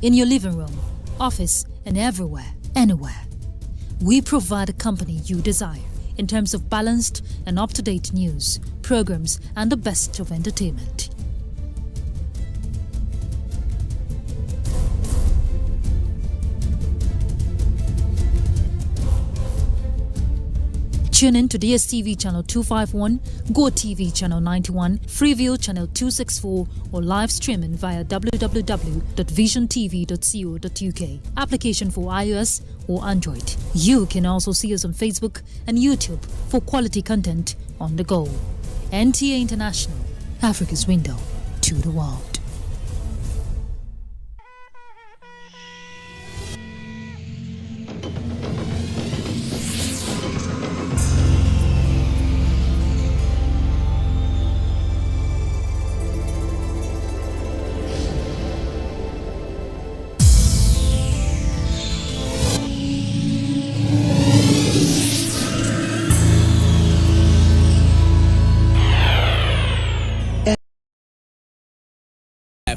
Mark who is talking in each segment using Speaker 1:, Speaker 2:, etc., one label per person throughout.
Speaker 1: in your living room, office, and everywhere, anywhere. We provide the company you desire in terms of balanced and up-to-date news, programs, and the best of entertainment. Tune in to DSTV channel 251, GoTV channel 91, Freeview channel 264, or live streaming via www.visiontv.co.uk. Application for iOS or Android. You can also see us on Facebook and YouTube for quality content on the go. NTA International, Africa's window to the world.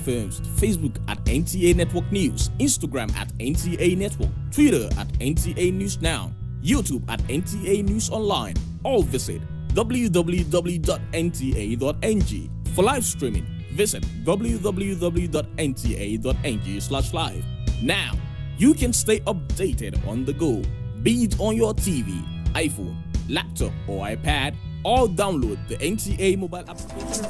Speaker 2: Films, Facebook at NTA Network News, Instagram at NTA Network, Twitter at NTA News Now, YouTube at NTA News Online. Or visit www.nta.ng. For live streaming, visit www.nta.ng/live. Now, you can stay updated on the go, be it on your TV, iPhone, laptop, or iPad, or download the NTA mobile application.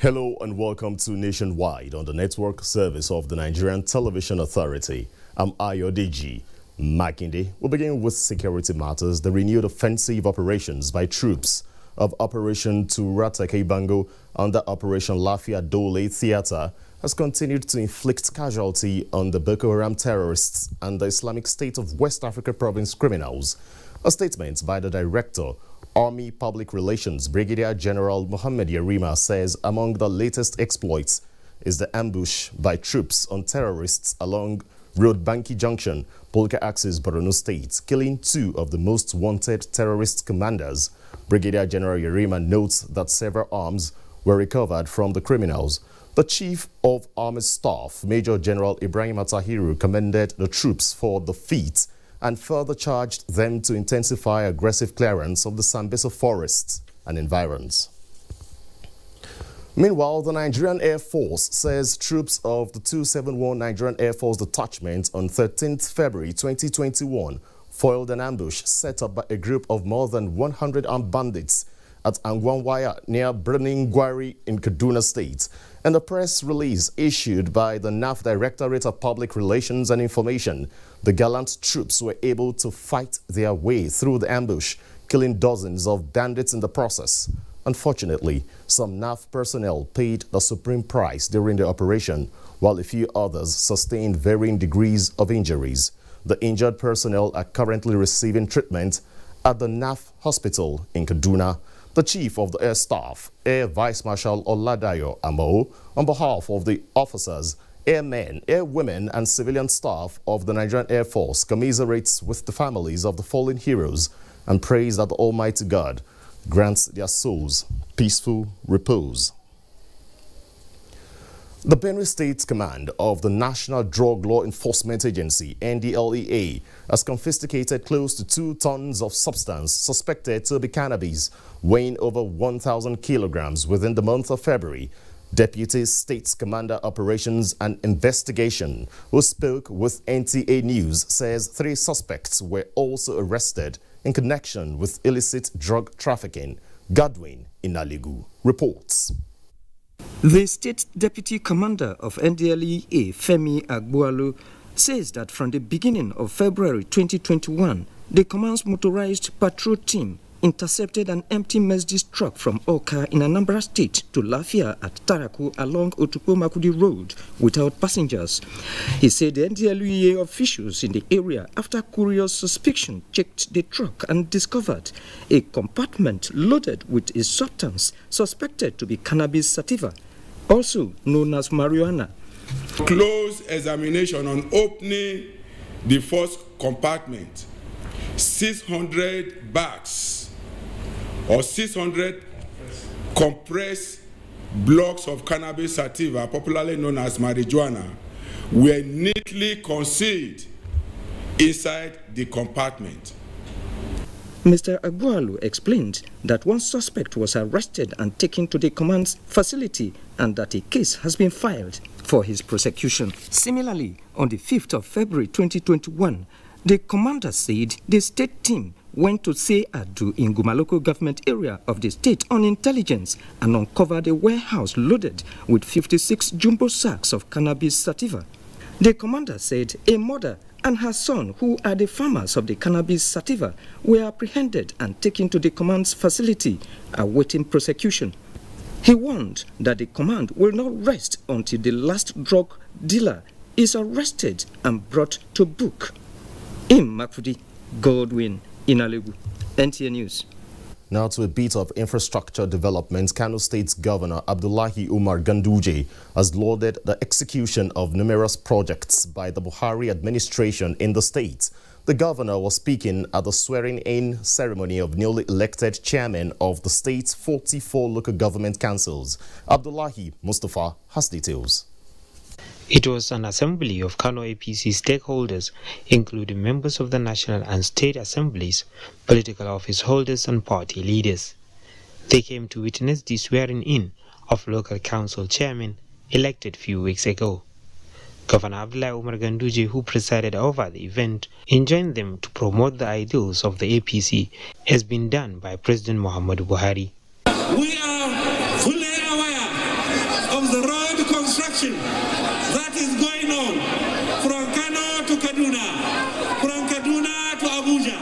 Speaker 3: Hello and welcome to Nationwide on the network service of the Nigerian Television Authority. I'm Ayodeji Makinde. We'll begin with security matters. The renewed offensive operations by troops of Operation Turatake Bango under Operation Lafia Dole Theater has continued to inflict casualty on the Boko Haram terrorists and the Islamic State of West Africa Province criminals. A statement by the director, Army Public Relations, Brigadier General Mohammed Yarima, says among the latest exploits is the ambush by troops on terrorists along Road Banki Junction, Polka Axis, Borno State, killing two of the most wanted terrorist commanders. Brigadier General Yarima notes that several arms were recovered from the criminals. The Chief of Army Staff, Major General Ibrahim Atahiru, commended the troops for the feat and further charged them to intensify aggressive clearance of the Sambisa forests and environs. Meanwhile, the Nigerian Air Force says troops of the 271 Nigerian Air Force Detachment on 13th February 2021 foiled an ambush set up by a group of more than 100 armed bandits at Angwanwaya near Gwari in Kaduna State. In a press release issued by the NAF Directorate of Public Relations and Information, the gallant troops were able to fight their way through the ambush, killing dozens of bandits in the process. Unfortunately, some NAF personnel paid the supreme price during the operation, while a few others sustained varying degrees of injuries. The injured personnel are currently receiving treatment at the NAF hospital in Kaduna. The Chief of the Air Staff, Air Vice Marshal Oladayo Amo, on behalf of the officers, airmen, airwomen, and civilian staff of the Nigerian Air Force, commiserates with the families of the fallen heroes and prays that the Almighty God grants their souls peaceful repose. The Benue State Command of the National Drug Law Enforcement Agency, NDLEA, has confiscated close to 2 tons of substance suspected to be cannabis, weighing over 1,000 kilograms within the month of February. Deputy States Commander Operations and Investigation, who spoke with NTA News, says 3 suspects were also arrested in connection with illicit drug trafficking. Godwin Inalegu reports.
Speaker 4: The State Deputy Commander of NDLEA, Femi Agbualu, says that from the beginning of February 2021, the command's motorized patrol team intercepted an empty Mercedes truck from Oka in Anambra State to Lafia at Taraku along Otukpo Makudi Road without passengers. He said the NDLEA officials in the area, after curious suspicion, checked the truck and discovered a compartment loaded with a substance suspected to be cannabis sativa, also known as marijuana.
Speaker 5: Close examination on opening the first compartment, 600 bags or 600 compressed blocks of cannabis sativa, popularly known as marijuana, were neatly concealed inside the compartment.
Speaker 4: Mr. Agbualu explained that one suspect was arrested and taken to the command's facility and that a case has been filed for his prosecution. Similarly, on the 5th of February 2021, the commander said the state team went to Adu in Guma local government area of the state on intelligence and uncovered a warehouse loaded with 56 jumbo sacks of cannabis sativa. The commander said a mother and her son, who are the farmers of the cannabis sativa, were apprehended and taken to the command's facility awaiting prosecution. He warned that the command will not rest until the last drug dealer is arrested and brought to book. In Makfudi, Godwin Inalegu, NTA News.
Speaker 3: Now to a bit of infrastructure development. Kano State's Governor Abdullahi Umar Ganduje has lauded the execution of numerous projects by the Buhari administration in the state. The governor was speaking at the swearing-in ceremony of newly elected chairman of the state's 44 local government councils. Abdullahi Mustafa has details.
Speaker 6: It was an assembly of Kano APC stakeholders, including members of the national and state assemblies, political office holders and party leaders. They came to witness the swearing-in of local council chairmen elected few weeks ago. Governor Abdullahi Umar Ganduje, who presided over the event, enjoined them to promote the ideals of the APC as been done by President Muhammadu Buhari.
Speaker 7: We are fully aware of the road construction that is going on from Kano to Kaduna, from Kaduna to Abuja.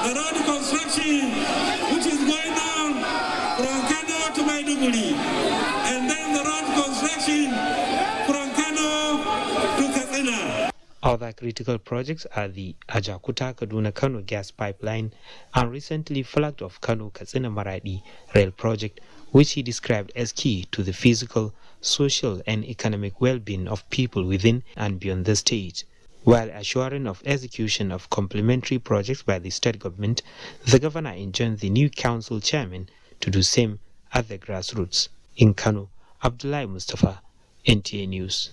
Speaker 7: The road construction which is going on from Kano to Maiduguri, and then the road construction from Kano to Katsina.
Speaker 6: Other critical projects are the Ajakuta Kaduna Kano gas pipeline and recently flagged off Kano Katsina Maradi rail project, which he described as key to the physical, social and economic well-being of people within and beyond the state. While assuring of execution of complementary projects by the state government, the governor enjoined the new council chairman to do same at the grassroots. In Kano, Abdullahi Mustafa, NTA News.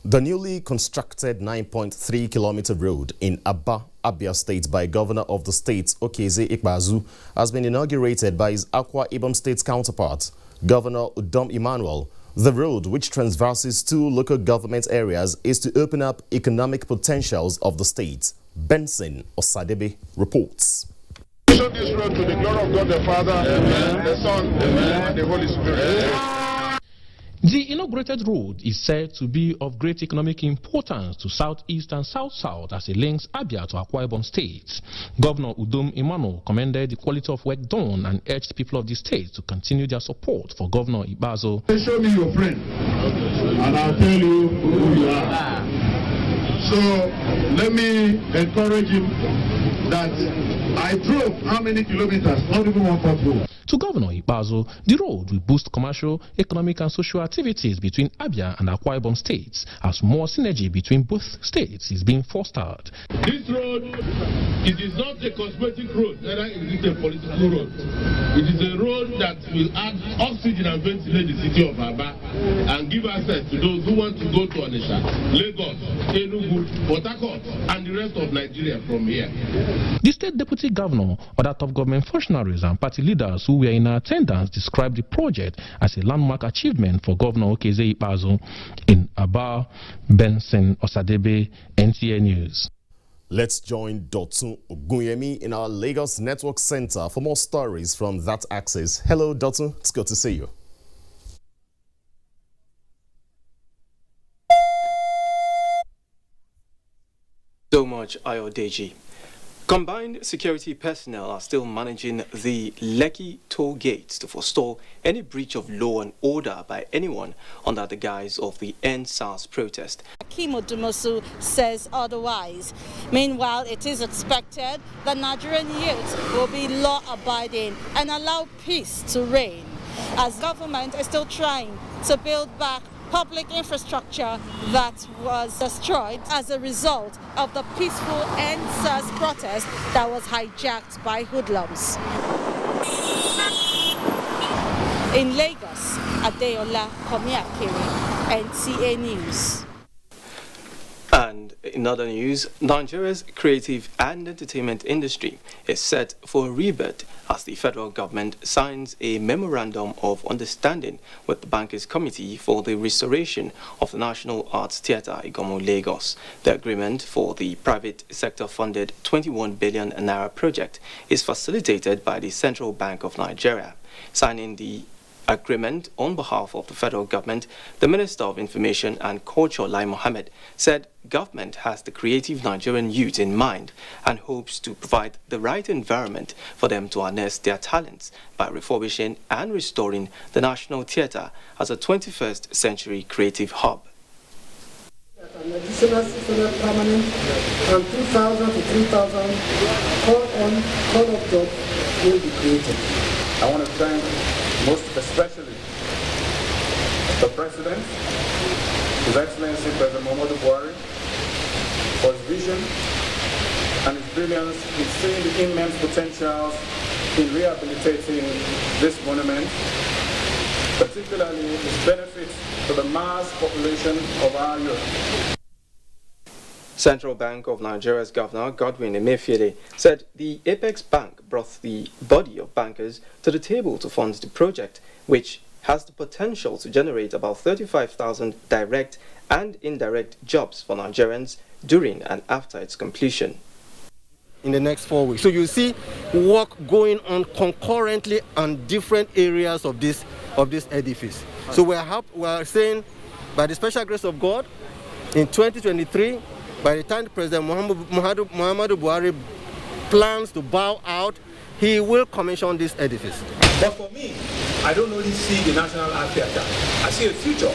Speaker 3: The newly constructed 9.3-kilometer road in Abia State by Governor of the state, Okezie Ikpeazu, has been inaugurated by his Akwa Ibom State counterpart, Governor Udom Emmanuel. The road, which traverses 2 local government areas, is to open up economic potentials of the state. Benson Osadebe reports.
Speaker 8: Show this road to the glory of God the Father, Amen. The Son, Amen. And the Holy Spirit. Amen.
Speaker 9: The inaugurated road is said to be of great economic importance to Southeast and South-South as it links Abia to Akwa Ibom states. Governor Udom Emmanuel commended the quality of work done and urged people of the state to continue their support for Governor Ikpeazu.
Speaker 8: Show me your friend, and I'll tell you who you are. So let me encourage him that I drove how many kilometers, not even one pothole.
Speaker 9: To Governor Ikpeazu, the road will boost commercial, economic and social activities between Abia and Akwa Ibom states as more synergy between both states is being fostered.
Speaker 8: This road, it is not a cosmetic road, neither is it a political road. It is a road that will add oxygen and ventilate the city of Aba and give access to those who want to go to Onitsha, Lagos, Enugu, Port Harcourt and the rest of Nigeria from here.
Speaker 9: The state deputy governor, other top government functionaries and party leaders who were in attendance described the project as a landmark achievement for Governor Okezie Ikpeazu. In Aba, Benson Osadebe, NTA News.
Speaker 3: Let's join Dotun Ogunyemi in our Lagos Network Center for more stories from that axis. Hello, Dotun. It's good to see you.
Speaker 10: So much, Ayodeji. Combined security personnel are still managing the Lekki toll gates to forestall any breach of law and order by anyone under the guise of the EndSARS protest.
Speaker 11: Kimo Dumosu says otherwise. Meanwhile, it is expected that Nigerian youth will be law-abiding and allow peace to reign, as government is still trying to build back public infrastructure that was destroyed as a result of the peaceful EndSARS protest that was hijacked by hoodlums. In Lagos, Adeola Komiakiri, NTA News.
Speaker 10: And in other news, Nigeria's creative and entertainment industry is set for a rebirth as the federal government signs a memorandum of understanding with the Bankers Committee for the restoration of the National Arts Theatre Igomo, Lagos. The agreement for the private sector-funded 21 billion naira project is facilitated by the Central Bank of Nigeria. Signing the agreement on behalf of the federal government, the Minister of Information and Culture, Lai Mohammed, said government has the creative Nigerian youth in mind and hopes to provide the right environment for them to harness their talents by refurbishing and restoring the National Theatre as a 21st century creative hub.
Speaker 12: An additional 600 permanent and 2,000 to 3,000 call-off jobs will be created.
Speaker 13: I want to thank most especially the President, His Excellency President Muhammadu Buhari, for his vision and his brilliance in seeing the immense potentials in rehabilitating this monument, particularly its benefits to the mass population of our youth.
Speaker 10: Central Bank of Nigeria's Governor Godwin Emefiele said the Apex Bank brought the body of bankers to the table to fund the project, which has the potential to generate about 35,000 direct and indirect jobs for Nigerians during and after its completion.
Speaker 14: In the next 4 weeks. So you see work going on concurrently on different areas of this edifice. So we are saying, by the special grace of God, in 2023, by the time President Muhammadu Buhari plans to bow out, he will commission this edifice.
Speaker 15: But for me, I don't only see the National Art Theatre. I see a future.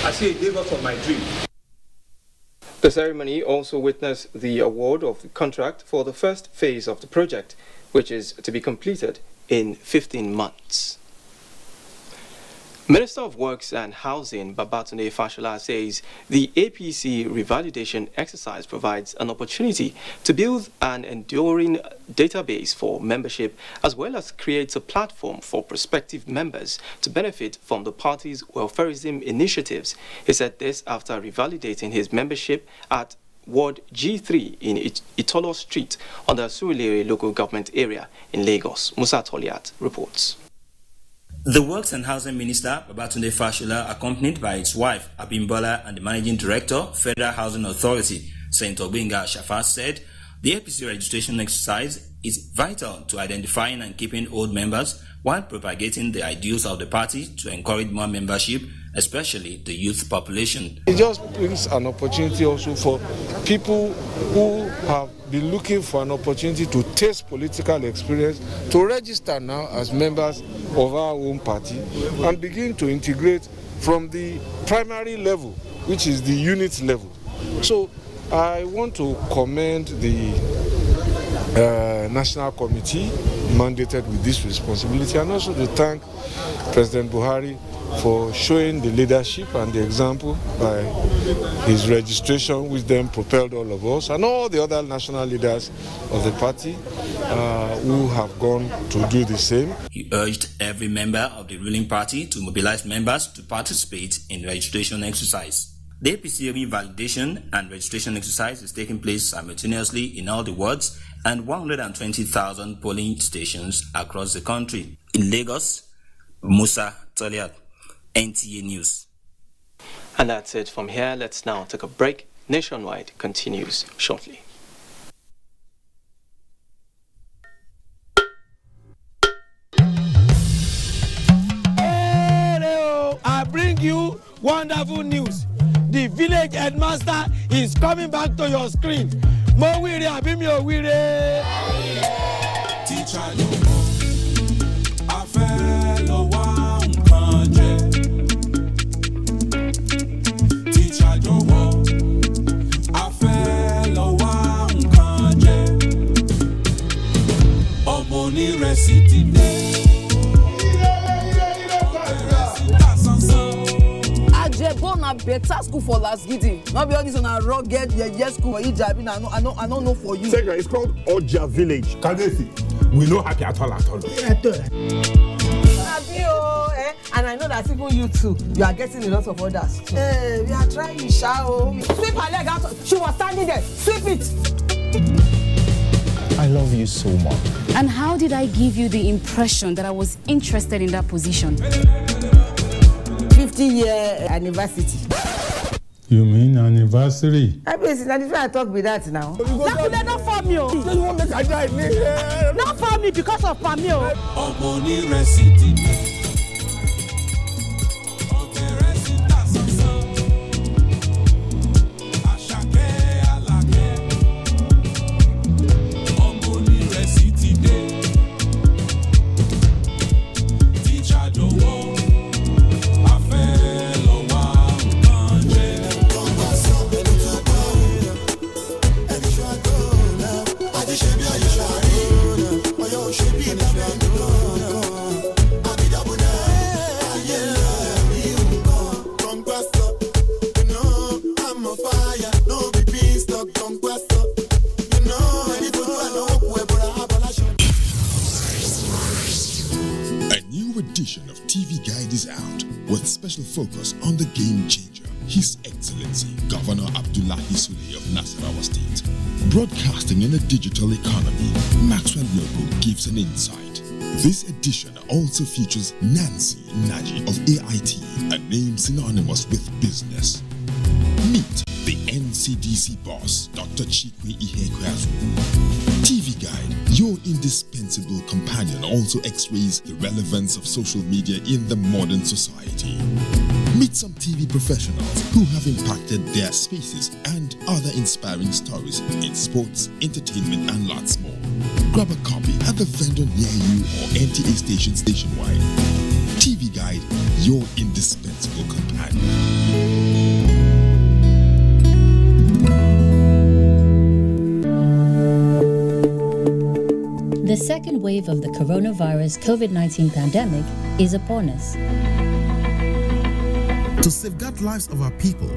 Speaker 15: I see a Lagos of my dream.
Speaker 10: The ceremony also witnessed the award of the contract for the first phase of the project, which is to be completed in 15 months. Minister of Works and Housing Babatunde Fashola says the APC revalidation exercise provides an opportunity to build an enduring database for membership, as well as creates a platform for prospective members to benefit from the party's welfareism initiatives. He said this after revalidating his membership at Ward G3 in Itolo Street on the Surulere local government area in Lagos. Musa Toliat reports.
Speaker 16: The Works and Housing Minister, Babatunde Fashola, accompanied by his wife, Abimbola, and the Managing Director, Federal Housing Authority, Senator Benga Shafa, said the APC registration exercise is vital to identifying and keeping old members while propagating the ideals of the party to encourage more membership, especially the youth population.
Speaker 17: It just brings an opportunity also for people who have been looking for an opportunity to taste political experience to register now as members of our own party and begin to integrate from the primary level, which is the unit level. So I want to commend the National Committee mandated with this responsibility, and also to thank President Buhari for showing the leadership and the example by his registration, which then propelled all of us and all the other national leaders of the party who have gone to do the same.
Speaker 16: He urged every member of the ruling party to mobilize members to participate in the registration exercise. The APC revalidation and registration exercise is taking place simultaneously in all the wards and 120,000 polling stations across the country. In Lagos, Musa Toliat, NTA News.
Speaker 10: And that's it from here. Let's now take a break. Nationwide continues shortly.
Speaker 18: you wonderful news. The village headmaster is coming back to your screen. Mo wire abi mi o wire.
Speaker 19: Teacher yo a fẹ́ lọ wá nǹkan jẹ. Teacher jọ̀wọ́ a fẹ́ lọ wá nǹkan jẹ. Ọmọ onírẹsì ti dé.
Speaker 20: Borno better school for last giddy. Not be all this on a rugged school for Ijabi. I don't know for you.
Speaker 21: Second, it's called Oja Village. Kadesi. We know happy at all.
Speaker 20: And I know that even you too, you are getting a lot of orders too. Hey, we are trying, Shao. Sweep her leg out. She was standing there. Sweep it.
Speaker 22: I love you so much.
Speaker 23: And how did I give you the impression that I was interested in that position?
Speaker 20: 50-year anniversary.
Speaker 24: You mean anniversary?
Speaker 20: I mean, I talk with that now.
Speaker 18: Not for me. Not for me because of Pamio.
Speaker 25: Focus on the game changer, His Excellency Governor Abdullahi Sule of Nasarawa State. Broadcasting in a digital economy, Maxwell Logo gives an insight. This edition also features Nancy Naji of AIT, a name synonymous with business. Meet the NCDC boss, Dr. Chikwe Ihekweazu. TV Guide, your indispensable companion, also x-rays the relevance of social media in the modern society. Meet some TV professionals who have impacted their spaces and other inspiring stories in sports, entertainment, and lots more. Grab a copy at the vendor near you or NTA stations nationwide. TV Guide, your indispensable companion.
Speaker 26: The second wave of the coronavirus COVID-19 pandemic is upon us.
Speaker 27: To safeguard lives of our people,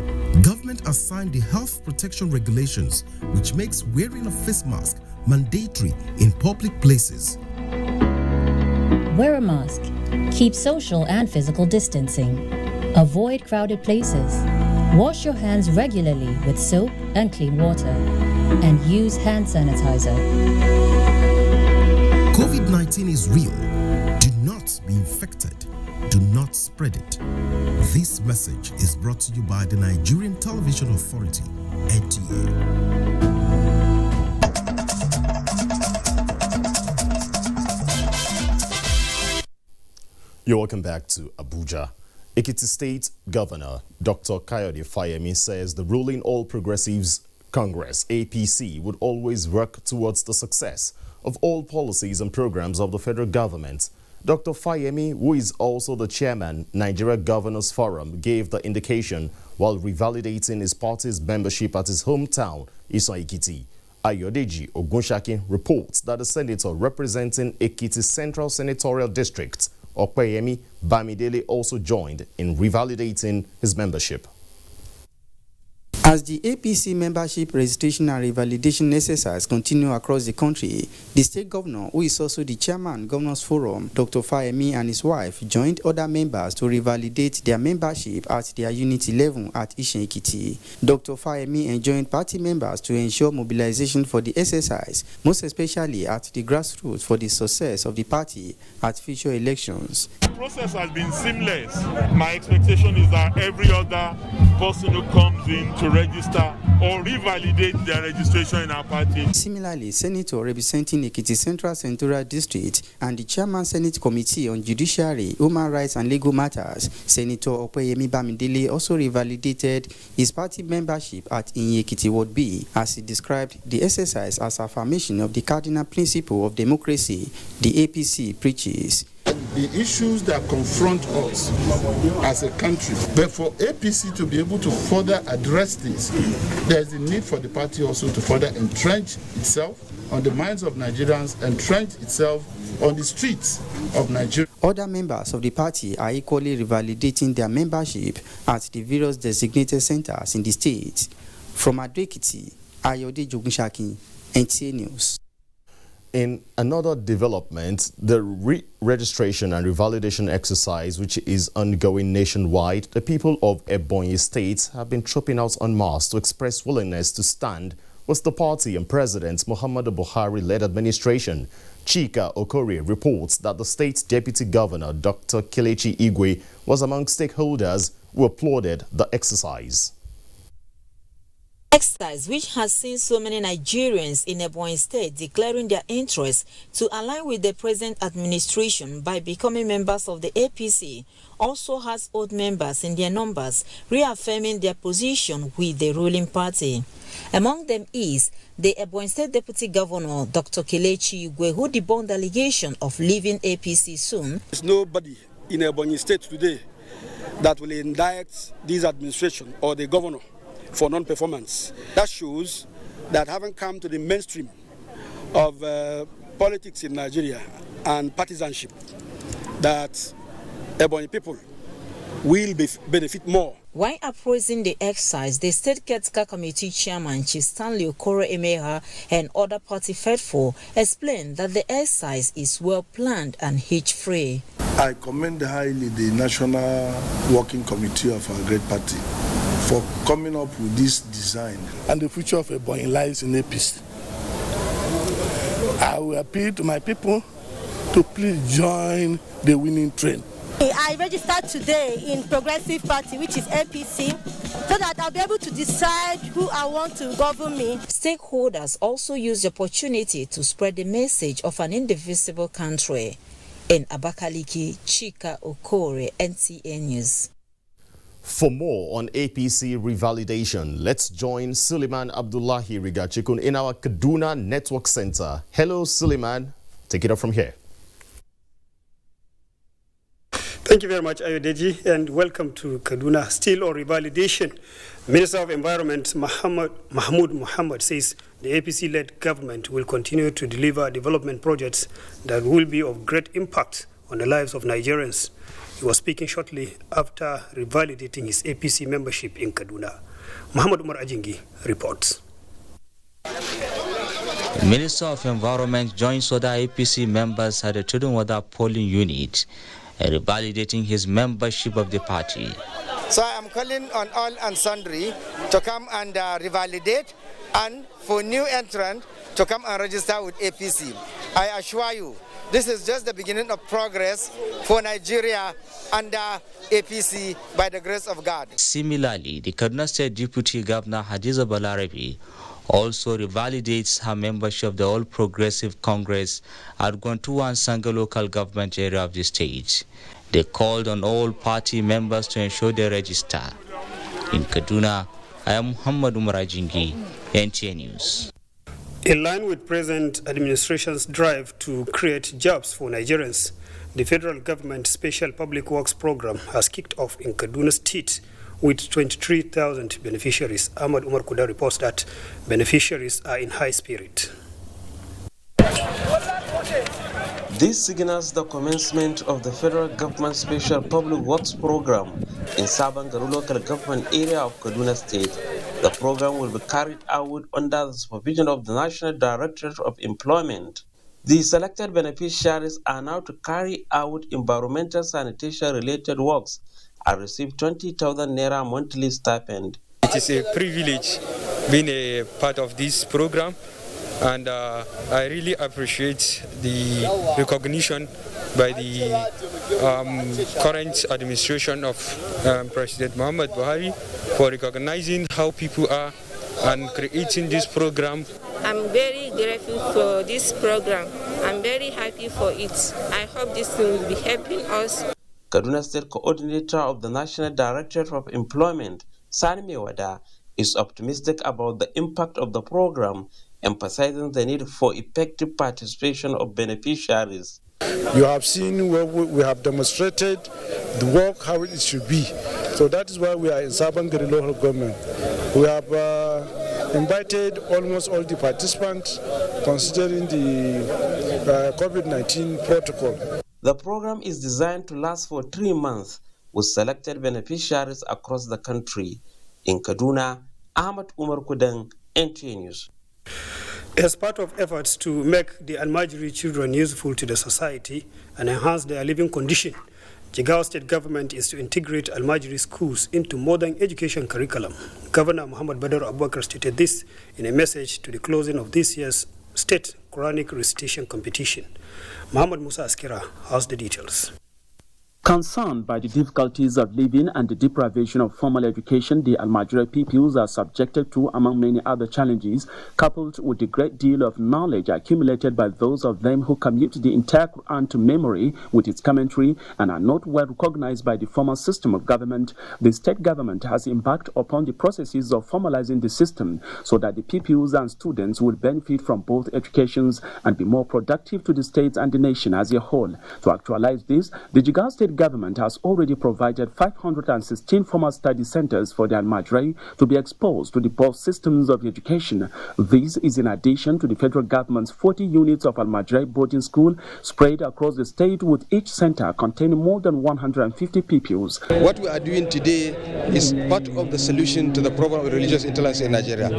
Speaker 27: government has signed the health protection regulations, which makes wearing a face mask mandatory in public places.
Speaker 26: Wear a mask. Keep social and physical distancing. Avoid crowded places. Wash your hands regularly with soap and clean water. And use hand sanitizer.
Speaker 27: COVID-19 is real. Do not be infected. Do not spread it. This message is brought to you by the Nigerian Television Authority, NTA.
Speaker 3: You're welcome back to Abuja. Ekiti State Governor Dr. Kayode Fayemi says the ruling All Progressives Congress, APC, would always work towards the success of all policies and programs of the federal government. Dr. Fayemi, who is also the chairman, Nigeria Governors Forum, gave the indication while revalidating his party's membership at his hometown, Isan Ekiti. Ayodeji Ogunshaki reports that the senator representing Ekiti Central Senatorial District, Opeyemi Bamidele, also joined in revalidating his membership.
Speaker 28: As the APC membership registration and revalidation exercise continue across the country, the state governor, who is also the chairman Governors Forum, Dr. Fayemi, and his wife joined other members to revalidate their membership at their unit 11 at Ishan Ekiti. Dr. Fayemi enjoined party members to ensure mobilization for the exercise, most especially at the grassroots for the success of the party at future elections.
Speaker 29: The process has been seamless. My expectation is that every other person who comes in to register
Speaker 21: or revalidate their registration in our party.
Speaker 28: Similarly, Senator representing Ekiti Central Senatorial District and the Chairman Senate Committee on Judiciary, Human Rights and Legal Matters, Senator Opeyemi Bamidele, also revalidated his party membership at Ekiti Ward B, as he described the exercise as affirmation of the cardinal principle of democracy the APC preaches.
Speaker 1: The issues that confront us as a country, but for APC to be able to further address this, there's a need for the party also to further entrench itself on the minds of Nigerians, entrench itself on the streets of Nigeria.
Speaker 28: Other members of the party are equally revalidating their membership at the various designated centers in the state. From Ado-Ekiti, Ayode Jogunshaki, NTA News.
Speaker 3: In another development, the re-registration and revalidation exercise, which is ongoing nationwide, the people of Ebonyi State have been trooping out en masse to express willingness to stand with the party and President Muhammadu Buhari-led administration. Chika Okore reports that the state's Deputy Governor, Dr. Kelechi Igwe, was among stakeholders who applauded the exercise.
Speaker 2: Exercise which has seen so many Nigerians in Ebonyi State declaring their interest to align with the present administration by becoming members of the APC also has old members in their numbers reaffirming their position with the ruling party. Among them is the Ebonyi State Deputy Governor, Dr. Kelechi Igwe, who debunked the allegation of leaving APC soon.
Speaker 4: There's nobody in Ebonyi State today that will indict this administration or the governor for non-performance. That shows that having come to the mainstream of politics in Nigeria and partisanship, that Ebonyi people will benefit more.
Speaker 2: While appraising the exercise, the State Caretaker Committee Chairman Chief Stanley Okoro Emeha and other party faithful explained that the exercise is well planned and hitch-free.
Speaker 5: I commend highly the National Working Committee of our great party for coming up with this design.
Speaker 6: And the future of Ebonyi lies in APC. I will appeal to my people to please join the winning train.
Speaker 11: I registered today in Progressive Party, which is APC, so that I'll be able to decide who I want to govern me.
Speaker 2: Stakeholders also use the opportunity to spread the message of an indivisible country. In Abakaliki, Chika Okore, NTA News.
Speaker 3: For more on APC revalidation, let's join Suleiman Abdullahi Rigachikun in our Kaduna Network Center. Hello, Suleiman. Take it up from here.
Speaker 7: Thank you very much, Ayodeji, and welcome to Kaduna. Still on revalidation, Minister of Environment Mahmoud Muhammad says the APC-led government will continue to deliver development projects that will be of great impact on the lives of Nigerians. He was speaking shortly after revalidating his APC membership in Kaduna. Muhammad Umar Ajingi reports.
Speaker 8: The Minister of Environment joins other APC members at the Tudunwada polling unit, revalidating his membership of the party.
Speaker 22: So I am calling on all and sundry to come and revalidate, and for new entrant to come and register with APC. I assure you, this is just the beginning of progress for Nigeria under APC by the grace of God.
Speaker 8: Similarly, the Kaduna State Deputy Governor Hadiza Balarabi also revalidates her membership of the All Progressive Congress at Gwantua and Sanga local government area of the state. They called on all party members to ensure they register. In Kaduna, I am Muhammad Umar Ajingi, NTA News.
Speaker 7: In line with present administration's drive to create jobs for Nigerians, the federal government special public works program has kicked off in Kaduna State with 23,000 beneficiaries. Ahmad Umar Kuda reports that beneficiaries are in high spirit.
Speaker 29: This signals the commencement of the federal government special public works program in Sabangaru local government area of Kaduna State. The program will be carried out under the supervision of the National Directorate of Employment. The selected beneficiaries are now to carry out environmental sanitation related works and receive 20,000 naira monthly stipend.
Speaker 30: It is a privilege being a part of this program, and I really appreciate the recognition by the current administration of President Muhammad Buhari for recognizing how people are and creating this program.
Speaker 9: I'm very grateful for this program. I'm very happy for it. I hope this will be helping us.
Speaker 29: Kaduna State Coordinator of the National Directorate of Employment, Sani Mewada, is optimistic about the impact of the program, emphasizing the need for effective participation of beneficiaries.
Speaker 10: You have seen where we have demonstrated the work, how it should be. So that is why we are in Sabangari local government. We have invited almost all the participants considering the COVID-19 protocol.
Speaker 29: The program is designed to last for 3 months with selected beneficiaries across the country. In Kaduna, Ahmad Umar Kudang, NTA News.
Speaker 7: As part of efforts to make the Almajiri children useful to the society and enhance their living condition, Jigawa State Government is to integrate Almajiri schools into modern education curriculum. Governor Muhammad Badar Abubakar stated this in a message to the closing of this year's State Quranic Recitation Competition. Muhammad Musa Askira has the details.
Speaker 12: Concerned by the difficulties of living and the deprivation of formal education the Almajiri pupils are subjected to, among many other challenges, coupled with the great deal of knowledge accumulated by those of them who commit the entire Quran to memory with its commentary and are not well recognized by the formal system of government, the state government has embarked upon the processes of formalizing the system so that the pupils and students will benefit from both educations and be more productive to the state and the nation as a whole. To actualize this, the Jigawa State Government has already provided 516 formal study centers for the Almajiri to be exposed to the both systems of education. This is in addition to the federal government's 40 units of Almajiri boarding school spread across the state, with each center containing more than 150 pupils.
Speaker 13: What we are doing today is part of the solution to the problem of religious intolerance in Nigeria.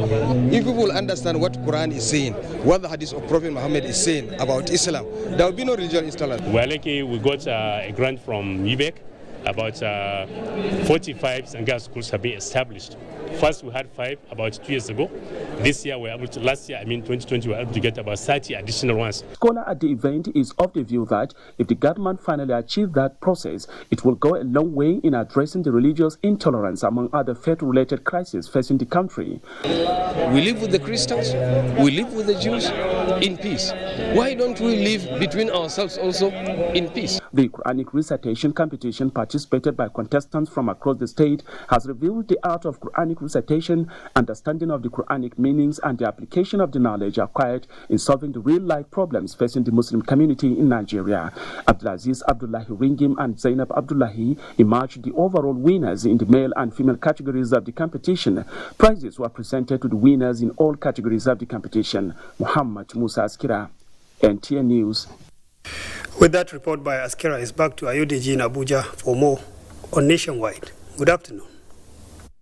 Speaker 13: If people understand what Quran is saying, what the hadith of Prophet Muhammad is saying about Islam, there will be no religious intolerance.
Speaker 14: Well, lucky we got a grant from UBEC. About 45 Sangha schools have been established. First, we had 5 about 2 years ago. This year, we were able to, 2020, we were able to get about 30 additional ones.
Speaker 12: Scholar at the event is of the view that if the government finally achieves that process, it will go a long way in addressing the religious intolerance among other faith-related crises facing the country.
Speaker 13: We live with the Christians, we live with the Jews in peace. Why don't we live between ourselves also in peace?
Speaker 12: The Quranic recitation competition, participated by contestants from across the state, has revealed the art of Quranic recitation, understanding of the Quranic meanings, and the application of the knowledge acquired in solving the real-life problems facing the Muslim community in Nigeria. Abdulaziz Abdullahi Ringim and Zainab Abdullahi emerged the overall winners in the male and female categories of the competition. Prizes were presented to the winners in all categories of the competition. Muhammad Musa Askira, NTA News.
Speaker 7: With that report by Askira is back to Ayodeji in Abuja for more on Nationwide. Good afternoon.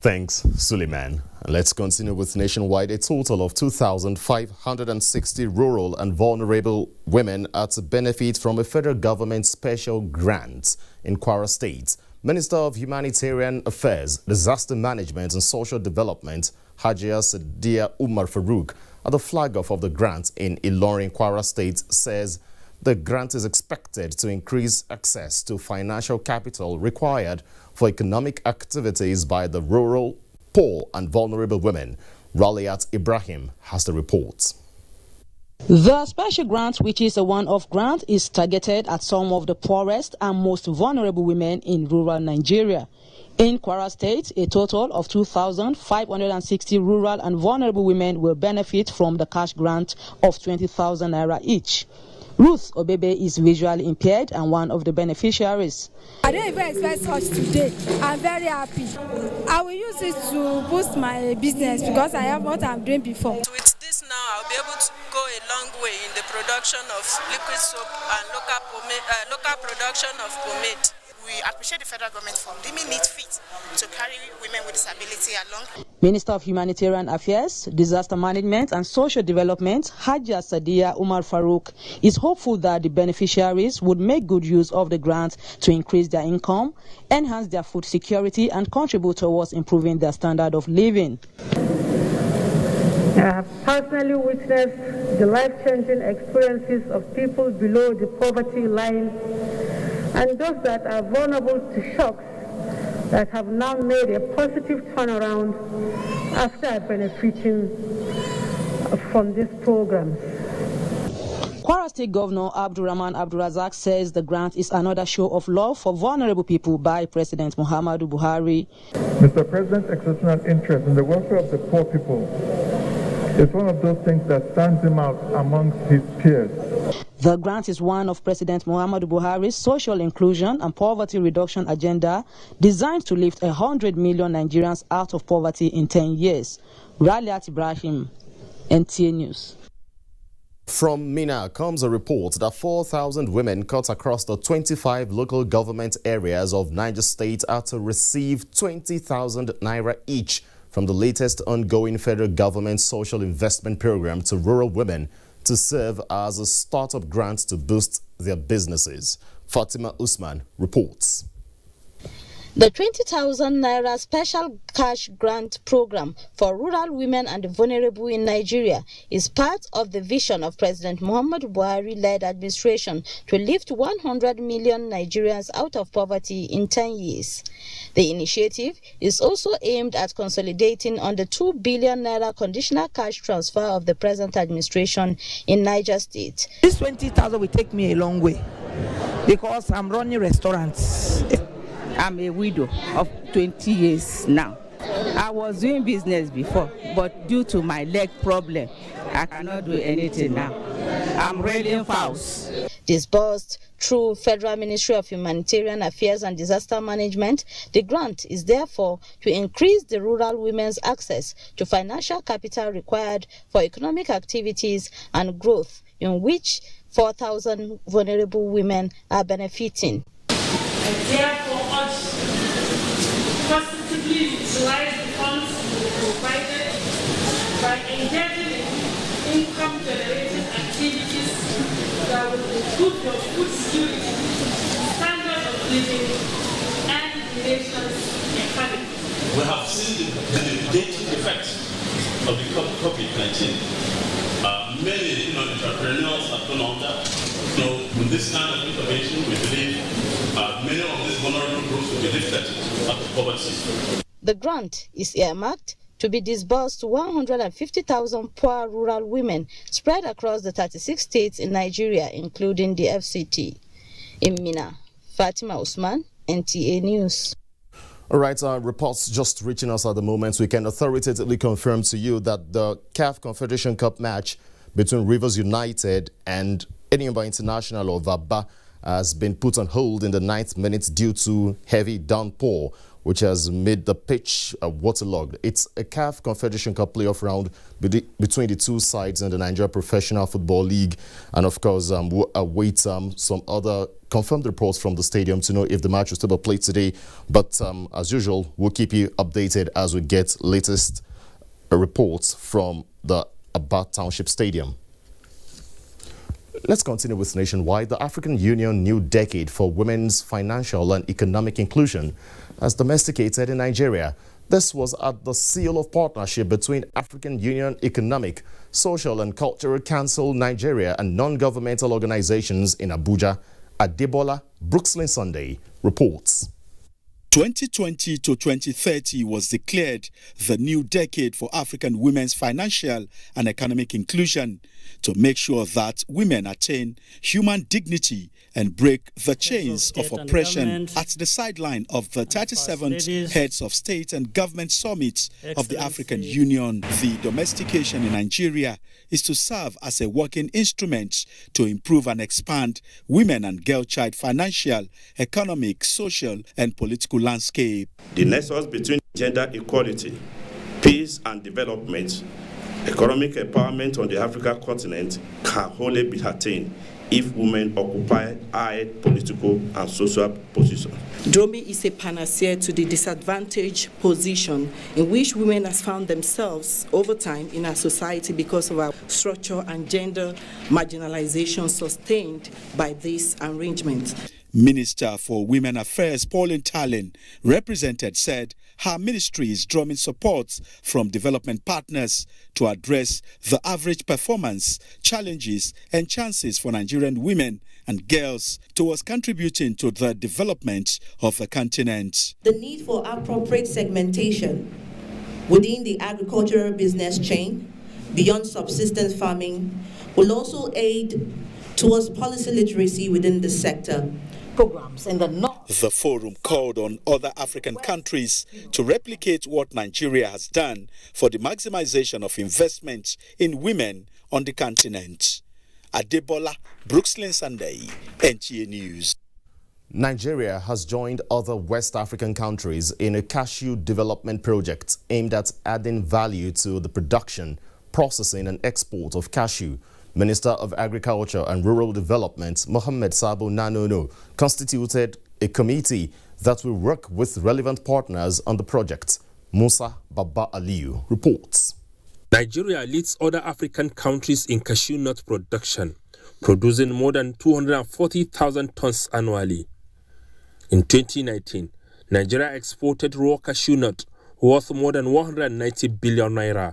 Speaker 3: Thanks, Suleiman. Let's continue with Nationwide. A total of 2,560 rural and vulnerable women are to benefit from a federal government special grant in Kwara State. Minister of Humanitarian Affairs, Disaster Management and Social Development, Hajia Sadia Umar Farouk, at the flag-off of the grant in Ilorin, Kwara State, says the grant is expected to increase access to financial capital required for economic activities by the rural, poor and vulnerable women. Raliat Ibrahim has the report.
Speaker 15: The special grant, which is a one-off grant, is targeted at some of the poorest and most vulnerable women in rural Nigeria. In Kwara State, a total of 2,560 rural and vulnerable women will benefit from the cash grant of 20,000 naira each. Ruth Obebe is visually impaired and one of the beneficiaries.
Speaker 16: I didn't even expect such today. I'm very happy. I will use it to boost my business because I have what I'm doing before.
Speaker 17: With this now, I'll be able to go a long way in the production of liquid soap and local production of pomade. We appreciate the federal government for deeming it fit to carry women with disability along.
Speaker 15: Minister of Humanitarian Affairs, Disaster Management and Social Development, Hajia Sadia Umar Farouk, is hopeful that the beneficiaries would make good use of the grant to increase their income, enhance their food security and contribute towards improving their standard of living.
Speaker 19: I have personally witnessed the life-changing experiences of people below the poverty line and those that are vulnerable to shocks that have now made a positive turnaround after benefiting from this program.
Speaker 15: Kwara State Governor Abdurrahman Abdulrazak says the grant is another show of love for vulnerable people by President Muhammadu Buhari.
Speaker 1: Mr. President's exceptional interest in the welfare of the poor people is one of those things that stands him out amongst his peers.
Speaker 15: The grant is one of President Muhammadu Buhari's social inclusion and poverty reduction agenda designed to lift 100 million Nigerians out of poverty in 10 years. Raliat Ibrahim, NTA News.
Speaker 3: From Mina comes a report that 4,000 women cut across the 25 local government areas of Niger State are to receive 20,000 naira each from the latest ongoing federal government social investment program to rural women to serve as a startup grant to boost their businesses. Fatima Usman reports.
Speaker 18: The 20,000 naira special cash grant program for rural women and the vulnerable in Nigeria is part of the vision of President Muhammadu Buhari-led administration to lift 100 million Nigerians out of poverty in 10 years. The initiative is also aimed at consolidating on the 2 billion naira conditional cash transfer of the present administration in Niger State.
Speaker 20: This 20,000 will take me a long way because I'm running restaurants. I'm a widow of 20 years now. I was doing business before, but due to my leg problem, I cannot do anything now. I'm railing fowls.
Speaker 18: Disbursed through Federal Ministry of Humanitarian Affairs and Disaster Management, the grant is therefore to increase the rural women's access to financial capital required for economic activities and growth, in which 4,000 vulnerable women are benefiting.
Speaker 21: I therefore urge to positively utilize the funds provided by engaging in income-generating activities that will improve your food security, standard of living, and the nation's economy.
Speaker 23: We have seen the devastating effects of the COVID-19. Many entrepreneurs have gone under. With this kind of intervention, we believe many of these vulnerable groups will be lifted out of poverty.
Speaker 18: The grant is earmarked to be disbursed to 150,000 poor rural women spread across the 36 states in Nigeria, including the FCT. In Mina, Fatima Usman, NTA News.
Speaker 3: All right, reports just reaching us at the moment. We can authoritatively confirm to you that the CAF Confederation Cup match between Rivers United and Enyimba International of Aba has been put on hold in the 9th minute due to heavy downpour, which has made the pitch waterlogged. It's a CAF Confederation Cup playoff round between the two sides in the Nigeria Professional Football League. And of course, we'll await some other confirmed reports from the stadium to know if the match will still be played today. But as usual, we'll keep you updated as we get latest reports from the Aba Township Stadium. Let's continue with Nationwide. The African Union New Decade for Women's Financial and Economic Inclusion has domesticated in Nigeria. This was at the seal of partnership between African Union Economic, Social and Cultural Council Nigeria and non-governmental organizations in Abuja. Adebola Brookslyn Sunday reports.
Speaker 24: 2020 to 2030 was declared the new decade for African women's financial and economic inclusion to make sure that women attain human dignity and break the chains of oppression. At the sideline of the 37th Heads of State and Government Summit of the African Union, the domestication in Nigeria is to serve as a working instrument to improve and expand women and girl-child financial, economic, social and political landscape.
Speaker 25: The nexus between gender equality, peace and development, economic empowerment on the African continent can only be attained if women occupy high political and social positions.
Speaker 26: DROMI is a panacea to the disadvantaged position in which women have found themselves over time in our society because of our structure and gender marginalization sustained by this arrangement.
Speaker 24: Minister for Women Affairs Pauline Talin, represented, said her ministry is drawing support from development partners to address the average performance, challenges and chances for Nigerian women and girls towards contributing to the development of the continent.
Speaker 2: The need for appropriate segmentation within the agricultural business chain, beyond subsistence farming, will also aid towards policy literacy within the sector.
Speaker 15: Programs in the north.
Speaker 24: The forum called on other African countries to replicate what Nigeria has done for the maximization of investment in women on the continent. Adebola, Brooklyn Sunday, NTA News.
Speaker 3: Nigeria has joined other West African countries in a cashew development project aimed at adding value to the production, processing and export of cashew. Minister of Agriculture and Rural Development, Mohammed Sabo Nanono, constituted a committee that will work with relevant partners on the project. Musa Baba Aliyu reports.
Speaker 4: Nigeria leads other African countries in cashew nut production, producing more than 240,000 tons annually. In 2019, Nigeria exported raw cashew nut worth more than 190 billion naira.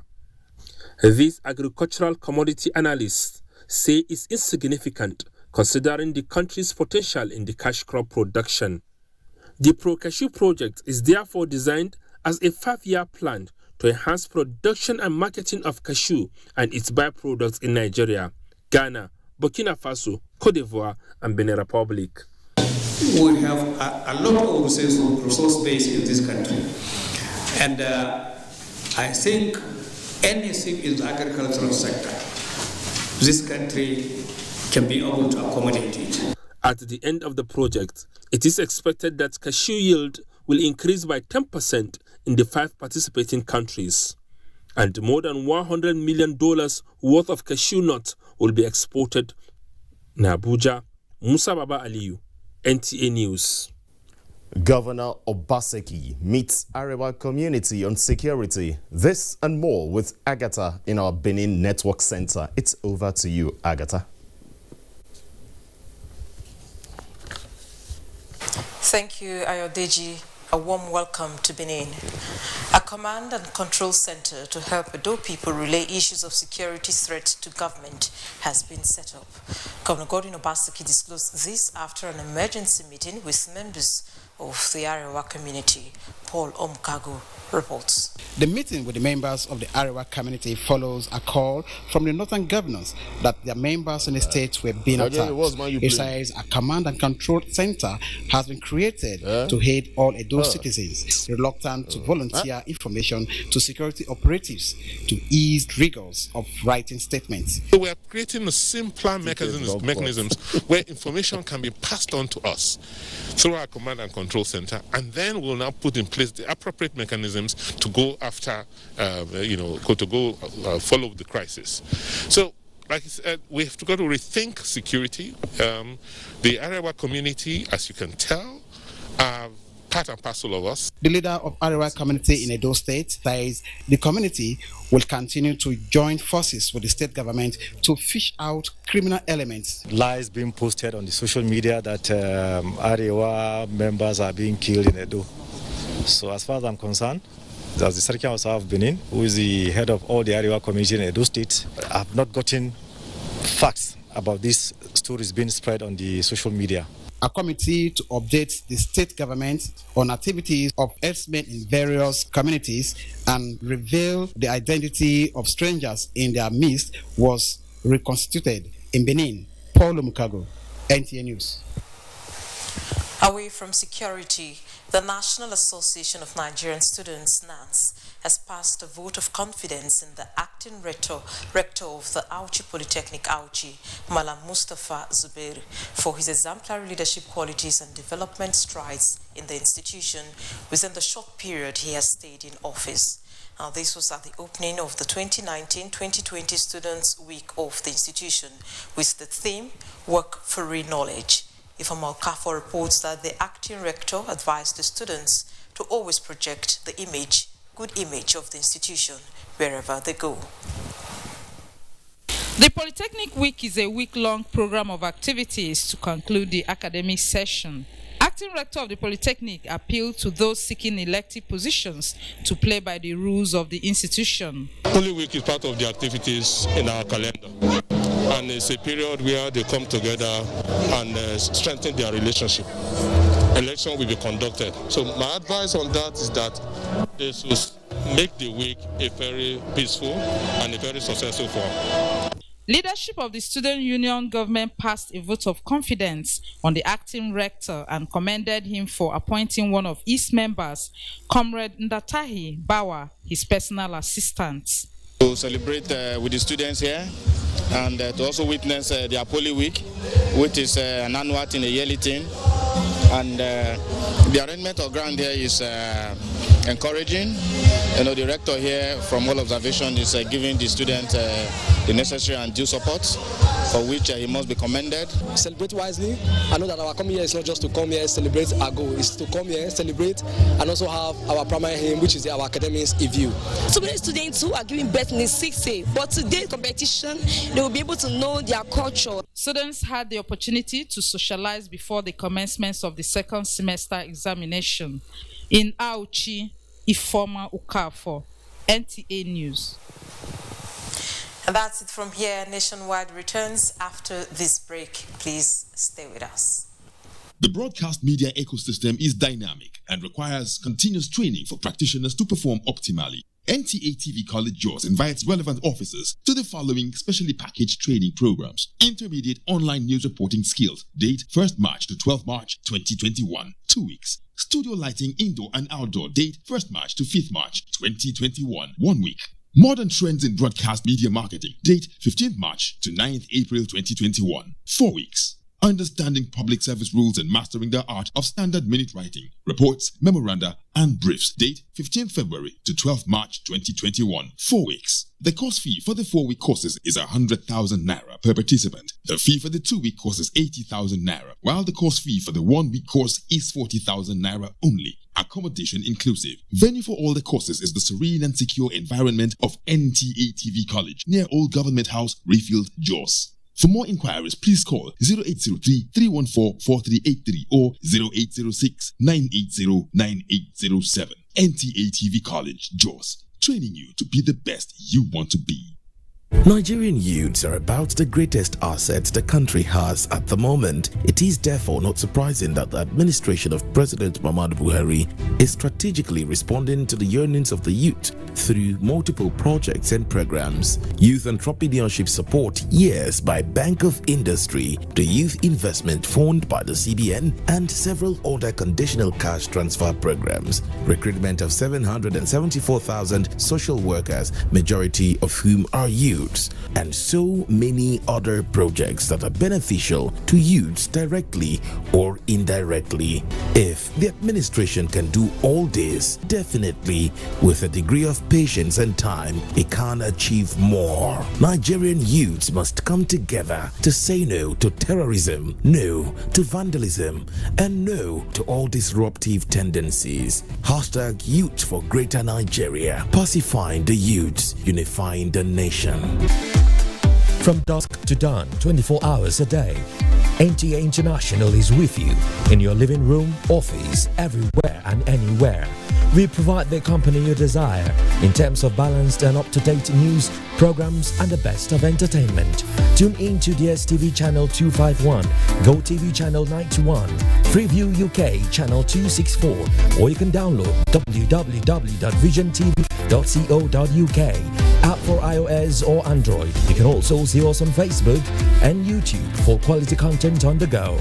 Speaker 4: These agricultural commodity analysts say it's insignificant considering the country's potential in the cash crop production. The Pro-Cashew project is therefore designed as a 5-year plan to enhance production and marketing of cashew and its byproducts in Nigeria, Ghana, Burkina Faso, Cote d'Ivoire, and Benin Republic.
Speaker 5: We have a lot of resource base in this country, and I think anything in the agricultural sector, this country can be able to accommodate it.
Speaker 4: At the end of the project, it is expected that cashew yield will increase by 10% in the 5 participating countries, and more than $100 million worth of cashew nuts will be exported. In Abuja, Musa Baba Aliyu, NTA News.
Speaker 3: Governor Obaseki meets Arewa community on security. This and more with Agatha in our Benin Network Center. It's over to you, Agatha.
Speaker 6: Thank you, Ayodeji. A warm welcome to Benin. A command and control center to help Edo people relay issues of security threats to government has been set up. Governor Godwin Obaseki disclosed this after an emergency meeting with members of the Arewa community. Paul Omkago reports.
Speaker 8: The meeting with the members of the Arewa community follows a call from the northern governors that their members in the state were being attacked. It says a command and control center has been created to aid all Edo citizens reluctant to volunteer information to security operatives to ease rigors of writing statements.
Speaker 11: So we are creating a simpler mechanisms where information can be passed on to us through our command and control center, and then we'll now put in place the appropriate mechanisms to go after, follow the crisis. So, like I said, we have got to rethink security. The Arewa community, as you can tell, are part and parcel of us.
Speaker 8: The leader of Arewa community in Edo State says the community will continue to join forces with the state government to fish out criminal elements.
Speaker 22: Lies being posted on the social media that Arewa members are being killed in Edo. So as far as I'm concerned, as the Sarki of Benin, who is the head of all the Arewa community in Edo State, I have not gotten facts about these stories being spread on the social media.
Speaker 8: A committee to update the state government on activities of herdsmen in various communities and reveal the identity of strangers in their midst was reconstituted in Benin. Paul Mukago, NTA News.
Speaker 6: Away from security, the National Association of Nigerian Students, NANS, has passed a vote of confidence in the acting rector of the Auchi Polytechnic, Auchi, Malam Mustafa Zubair, for his exemplary leadership qualities and development strides in the institution within the short period he has stayed in office. Now, this was at the opening of the 2019-2020 Students' Week of the institution with the theme, Work for Real Knowledge. Ifeoma Okafor reports that the acting rector advised the students to always project the good image of the institution wherever they go.
Speaker 7: The Polytechnic Week is a week-long program of activities to conclude the academic session. Acting Rector of the Polytechnic appealed to those seeking elective positions to play by the rules of the institution.
Speaker 11: Holy Week is part of the activities in our calendar, and it's a period where they come together and strengthen their relationship. Election will be conducted. So my advice on that is that they should make the week a very peaceful and a very successful one.
Speaker 7: Leadership of the Student Union government passed a vote of confidence on the acting rector and commended him for appointing one of its members, Comrade Ndatahi Bawa, his personal assistant.
Speaker 9: To celebrate with the students here and to also witness the Poly Week, which is an annual thing, a yearly thing. And the arrangement of ground here is encouraging. You know, the rector here, from all observation, is giving the student the necessary and due support, for which he must be commended.
Speaker 10: Celebrate wisely. I know that our coming here is not just to come here, celebrate our goal. It's to come here, celebrate, and also have our primary aim, which is our academics in view.
Speaker 12: So many students who are giving birth in the 6th, but today's competition, they will be able to know their culture.
Speaker 7: Students had the opportunity to socialize before the commencement of the second semester examination. In Auchi, Ifoma Ukafo, NTA News.
Speaker 6: And that's it from here. Nationwide returns after this break. Please stay with us.
Speaker 13: The broadcast media ecosystem is dynamic and requires continuous training for practitioners to perform optimally. NTA TV College Jos invites relevant officers to the following specially packaged training programs. Intermediate online news reporting skills. Date 1st March to 12th March 2021. 2 weeks. Studio lighting indoor and outdoor. Date 1st March to 5th March 2021. 1 week. Modern trends in broadcast media marketing. Date 15th March to 9th April 2021. 4 weeks. Understanding public service rules and mastering the art of standard minute writing, reports, memoranda, and briefs. Date 15th February to 12th March 2021. 4 weeks. The course fee for the 4-week courses is 100,000 naira per participant. The fee for the 2-week course is 80,000 naira, while the course fee for the 1-week course is 40,000 naira only. Accommodation inclusive. Venue for all the courses is the serene and secure environment of NTA TV College near Old Government House, Rayfield, Jos. For more inquiries, please call 0803-314-4383 or 0806-980-9807. NTA TV College, Jos. Training you to be the best you want to be.
Speaker 14: Nigerian youths are about the greatest assets the country has at the moment. It is therefore not surprising that the administration of President Muhammadu Buhari is strategically responding to the yearnings of the youth through multiple projects and programs. Youth Entrepreneurship Support Years by Bank of Industry, the Youth Investment Fund by the CBN, and several other conditional cash transfer programs. Recruitment of 774,000 social workers, majority of whom are youth, and so many other projects that are beneficial to youths directly or indirectly. If the administration can do all this, definitely with a degree of patience and time, it can achieve more. Nigerian youths must come together to say no to terrorism, no to vandalism, and no to all disruptive tendencies. Hashtag Youth for Greater Nigeria. Pacifying the youths, unifying the nation.
Speaker 27: From dusk to dawn, 24 hours a day, NTA International is with you in your living room, office, everywhere and anywhere. We provide the company you desire in terms of balanced and up-to-date news, programs, and the best of entertainment. Tune in to DSTV channel 251, GoTV channel 91, Freeview UK channel 264, or you can download www.visiontv.co.uk. App for iOS or Android. You can also see us on Facebook and YouTube for quality content on the go.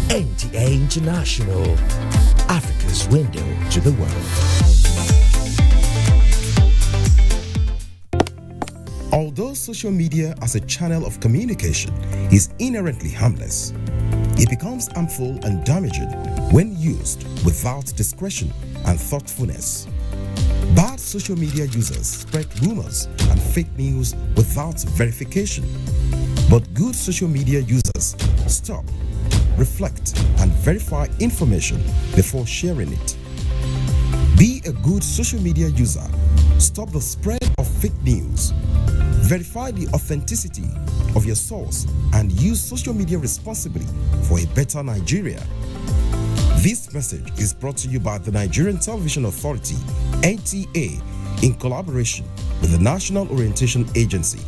Speaker 27: NTA International, Africa's window to the world.
Speaker 28: Although social media as a channel of communication is inherently harmless, it becomes harmful and damaging when used without discretion and thoughtfulness. Bad social media users spread rumors and fake news without verification. But good social media users stop, reflect, and verify information before sharing it. Be a good social media user. Stop the spread of fake news. Verify the authenticity of your source and use social media responsibly for a better Nigeria. This message is brought to you by the Nigerian Television Authority, NTA, in collaboration with the National Orientation Agency.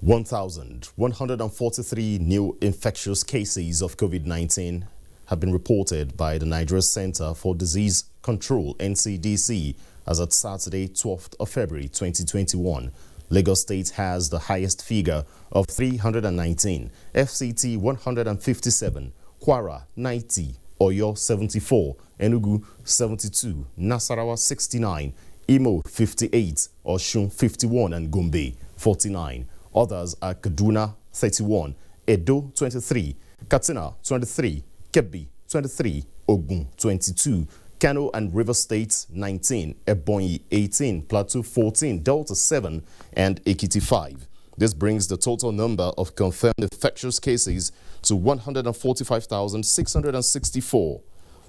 Speaker 3: $1,143 new infectious cases of COVID-19 have been reported by the Nigeria Center for Disease Control, NCDC, as at Saturday, 12th of February 2021. Lagos State has the highest figure of 319, FCT 157, Kwara 90, Oyo 74, Enugu 72, Nasarawa 69, Imo 58, Osun 51, and Gombe 49. Others are Kaduna 31, Edo 23, Katsina 23, Kebbi 23, Ogun 22, Kano and River State 19, Ebonyi 18, Plateau 14, Delta 7, and Ekiti 5. This brings the total number of confirmed infectious cases to 145,664.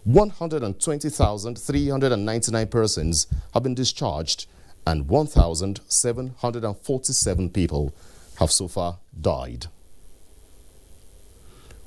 Speaker 3: 120,399 persons have been discharged and 1,747 people have so far died.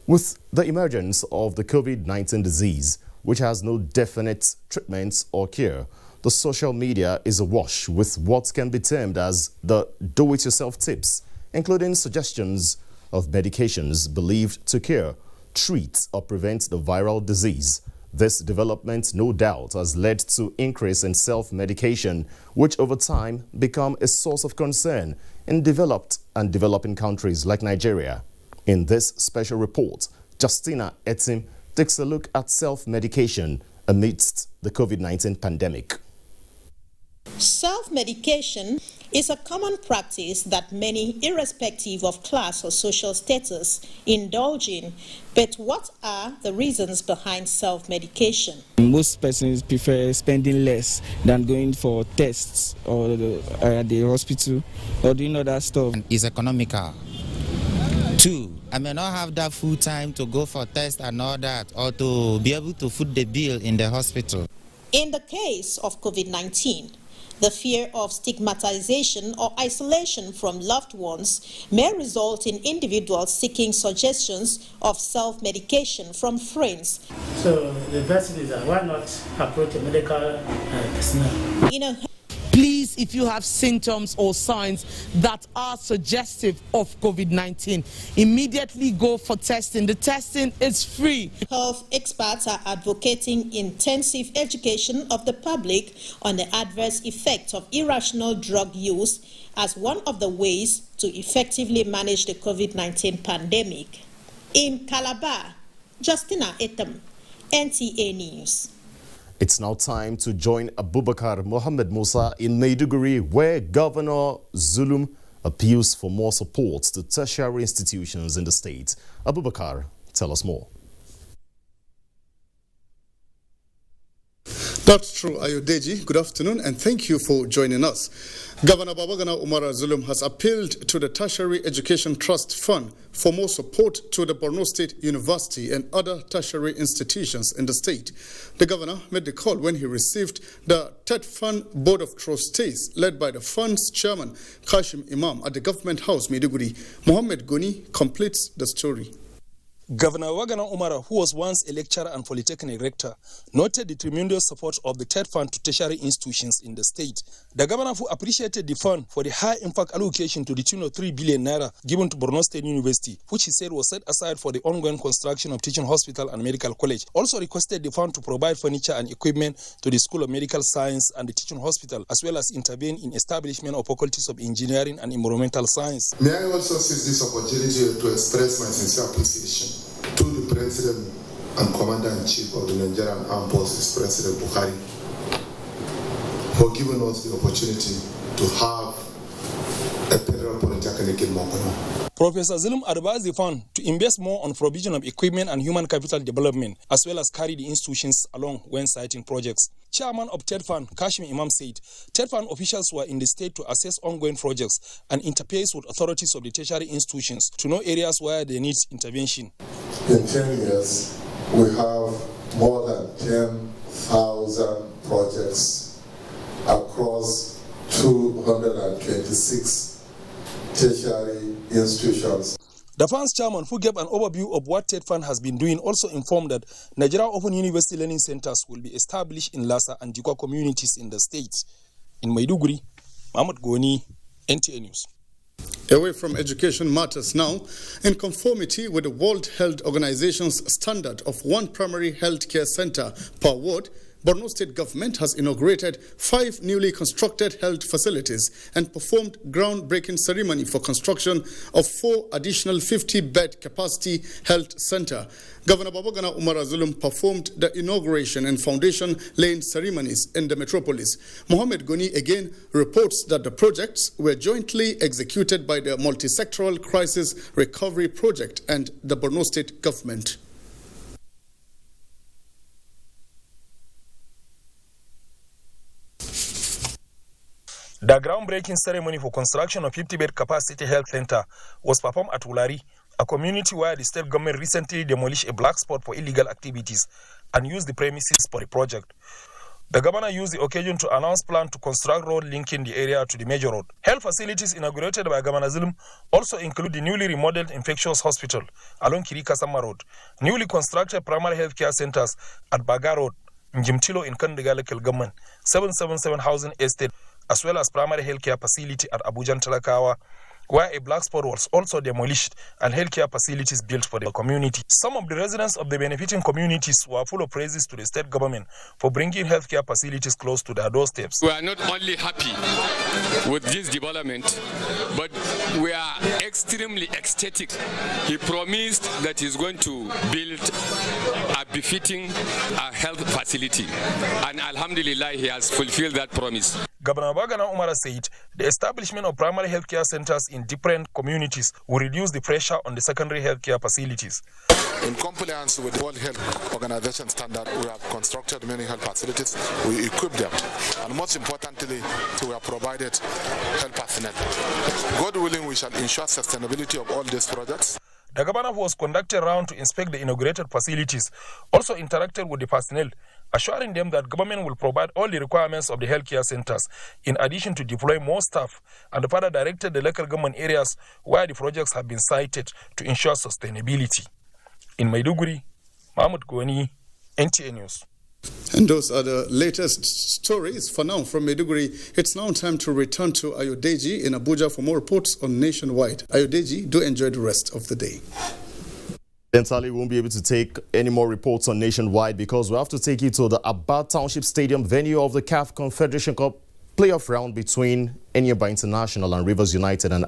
Speaker 3: With the emergence of the COVID-19 disease, which has no definite treatment or cure, the social media is awash with what can be termed as the do-it-yourself tips, including suggestions of medications believed to cure, treat, or prevent the viral disease. This development, no doubt, has led to increase in self-medication, which over time become a source of concern in developed and developing countries like Nigeria. In this special report, Justina Etim takes a look at self-medication amidst the COVID-19 pandemic.
Speaker 1: Self-medication is a common practice that many, irrespective of class or social status, indulge in. But what are the reasons behind self-medication?
Speaker 16: Most persons prefer spending less than going for tests or at the hospital or doing other stuff.
Speaker 17: It's economical. 2, I may not have that full time to go for tests and all that, or to be able to foot the bill in the hospital.
Speaker 1: In the case of COVID-19, the fear of stigmatization or isolation from loved ones may result in individuals seeking suggestions of self-medication from friends.
Speaker 18: So the best thing is that why not approach a medical personnel?
Speaker 19: Please, if you have symptoms or signs that are suggestive of COVID-19, immediately go for testing. The testing is free.
Speaker 1: Health experts are advocating intensive education of the public on the adverse effects of irrational drug use as one of the ways to effectively manage the COVID-19 pandemic. In Calabar, Justina Etam, NTA News.
Speaker 3: It's now time to join Abubakar Mohammed Musa in Maiduguri, where Governor Zulum appeals for more support to tertiary institutions in the state. Abubakar, tell us more.
Speaker 20: That's true, Ayodeji. Good afternoon, and thank you for joining us. Governor Babagana Umar Zulum has appealed to the Tertiary Education Trust Fund for more support to the Borno State University and other tertiary institutions in the state. The governor made the call when he received the TED Fund Board of Trustees, led by the fund's chairman, Cashew Imam, at the Government House, Maiduguri. Mohammed Goni completes the story.
Speaker 21: Governor Wagana Umara, who was once a lecturer and polytechnic rector, noted the tremendous support of the TED Fund to tertiary institutions in the state. The governor who appreciated the fund for the high impact allocation to the tune of 3 billion naira given to Borno State University, which he said was set aside for the ongoing construction of teaching hospital and medical college, also requested the fund to provide furniture and equipment to the School of Medical Science and the teaching hospital, as well as intervene in establishment of faculties of engineering and environmental science.
Speaker 23: May I also seize this opportunity to express my sincere appreciation to the President and Commander-in-Chief of the Nigerian Armed Forces, President Buhari, for giving us the opportunity to have a federal polytechnic in Borno.
Speaker 21: Professor Zulum advised the fund to invest more on provision of equipment and human capital development, as well as carry the institutions along when citing projects. Chairman of TED Fund, Cashew said, TED Fund officials were in the state to assess ongoing projects and interface with authorities of the tertiary institutions to know areas where they need intervention.
Speaker 23: In 10 years, we have more than 10,000 projects across 226 tertiary institutions.
Speaker 21: The fund's chairman, who gave an overview of what TED Fund has been doing, also informed that Nigeria Open University Learning Centers will be established in Lasa and Jikwa communities in the states. In Maiduguri, Mahmoud Goni, NTA News.
Speaker 20: Away from education matters now, in conformity with the World Health Organization's standard of one primary health care center per ward, Borno State government has inaugurated 5 newly constructed health facilities and performed groundbreaking ceremony for construction of 4 additional 50-bed capacity health center. Governor Babagana Umar Zulum performed the inauguration and foundation laying ceremonies in the metropolis. Mohammed Goni again reports that the projects were jointly executed by the Multi-Sectoral Crisis Recovery Project and the Borno State government.
Speaker 21: The groundbreaking ceremony for construction of 50-bed capacity health center was performed at Ulari, a community where the state government recently demolished a black spot for illegal activities and used the premises for the project. The governor used the occasion to announce plan to construct road linking the area to the major road. Health facilities inaugurated by Governor Zulum also include the newly remodeled infectious hospital along Kirikasama Road, newly constructed primary health care centers at Baga Road, Njimtilo in Kandiga local government, 777 housing estate, as well as primary healthcare facility at Abuja and Talakawa, where a black spot was also demolished and healthcare facilities built for the community. Some of the residents of the benefiting communities were full of praises to the state government for bringing healthcare facilities close to their doorsteps.
Speaker 2: We are not only happy with this development, but we are extremely ecstatic. He promised that he's going to build a befitting health facility, and alhamdulillah, he has fulfilled that promise.
Speaker 21: Governor Bagana Umar said the establishment of primary healthcare centers in different communities will reduce the pressure on the secondary healthcare facilities.
Speaker 23: In compliance with the World Health Organization standard, we have constructed many health facilities, we equipped them, and most importantly, we have provided health personnel. God willing, we shall ensure sustainability of all these projects.
Speaker 21: The governor, who was conducted around to inspect the inaugurated facilities, also interacted with the personnel, assuring them that government will provide all the requirements of the healthcare centers, in addition to deploy more staff, and further directed the local government areas where the projects have been sited to ensure sustainability. In Maiduguri, Mahmoud Goni, NTA News.
Speaker 20: And those are the latest stories for now from Maiduguri. It's now time to return to Ayodeji in Abuja for more reports on Nationwide. Ayodeji, do enjoy the rest of the day.
Speaker 3: Sally won't be able to take any more reports on Nationwide because we have to take you to the Aba Township Stadium, venue of the CAF Confederation Cup playoff round between Enyimba International and Rivers United and